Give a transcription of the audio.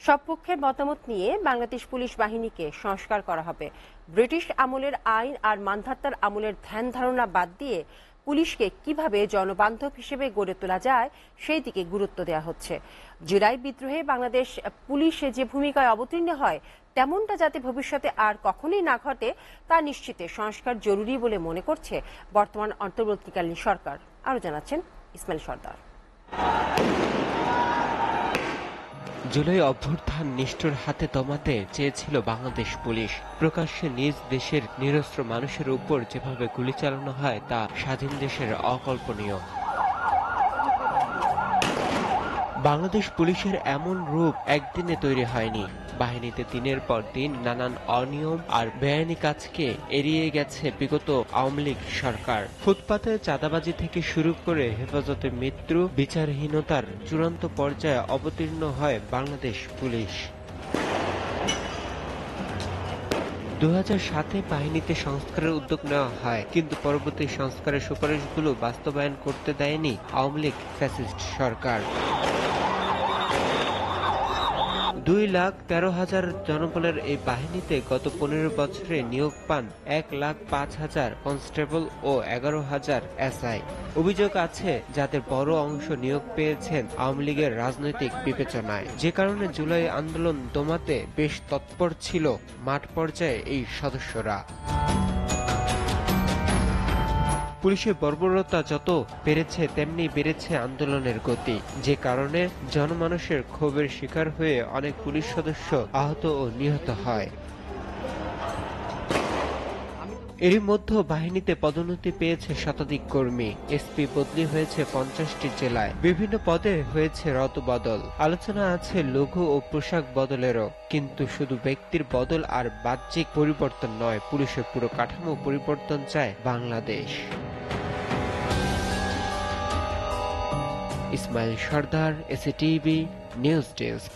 সব পক্ষের মতামত নিয়ে বাংলাদেশ পুলিশ বাহিনীকে সংস্কার করা হবে। ব্রিটিশ আমলের আইন আর মানধাত্তার আমলের ধ্যান ধারণা বাদ দিয়ে পুলিশকে কিভাবে জনবান্ধব হিসেবে গড়ে তোলা যায় সেই দিকে গুরুত্ব দেওয়া হচ্ছে। জুলাই বিদ্রোহে বাংলাদেশ পুলিশ যে ভূমিকায় অবতীর্ণ হয় তেমনটা যাতে ভবিষ্যতে আর কখনোই না ঘটে তা নিশ্চিতে সংস্কার জরুরি বলে মনে করছে বর্তমান অন্তর্বর্তীকালীন সরকার। আরও জানাচ্ছেন ইসমাইল সর্দার। জুলাই অভ্যুত্থান নিষ্ঠুর হাতে দমাতে চেয়েছিল বাংলাদেশ পুলিশ। প্রকাশ্যে নিজ দেশের নিরস্ত্র মানুষের উপর যেভাবে গুলি চালানো হয় তা স্বাধীন দেশের অকল্পনীয়। বাংলাদেশ পুলিশের এমন রূপ একদিনে তৈরি হয়নি। বাহিনীতে দিনের পর দিন নানান অনিয়ম আর বেআইনি কাজকে এড়িয়ে গেছে বিগত আওয়ামী লীগ সরকার। ফুটপাতে চাঁদাবাজি থেকে শুরু করে হেফাজতে মৃত্যু, বিচারহীনতার চূড়ান্ত পর্যায়ে অবতীর্ণ হয় বাংলাদেশ পুলিশ। 2007-এ বাহিনীতে সংস্কারের উদ্যোগ নেওয়া হয়, কিন্তু পরবর্তী সংস্কারের সুপারিশগুলো বাস্তবায়ন করতে দেয়নি আওয়ামী লীগ ফ্যাসিস্ট সরকার। 2,13,000 জনবলের এই বাহিনীতে গত 15 বছরে নিয়োগ পান 1,05,000 কনস্টেবল ও 11,000 এসআই। অভিযোগ আছে যাদের বড় অংশ নিয়োগ পেয়েছেন আওয়ামী লীগের রাজনৈতিক বিবেচনায়, যে কারণে জুলাই আন্দোলন দমাতে বেশ তৎপর ছিল মাঠ পর্যায়ে এই সদস্যরা। পুলিশের বর্বরতা যত বেড়েছে তেমনি বেড়েছে আন্দোলনের গতি, যে কারণে জনমানুষের ক্ষোভের শিকার হয়ে অনেক পুলিশ সদস্য আহত ও নিহত হয়। এরই মধ্যে বাহিনীতে পদোন্নতি পেয়েছে শতাধিক কর্মী, এসপি বদলি হয়েছে 50টি জেলায়, বিভিন্ন পদে হয়েছে রদবদল। আলোচনা আছে লঘু ও পোশাক বদলেরও, কিন্তু শুধু ব্যক্তির বদল আর বাহ্যিক পরিবর্তন নয়, পুলিশের পুরো কাঠামো পরিবর্তন চায় বাংলাদেশ। ইসমাইল সর্দার, এসএটিভি নিউজ ডেস্ক।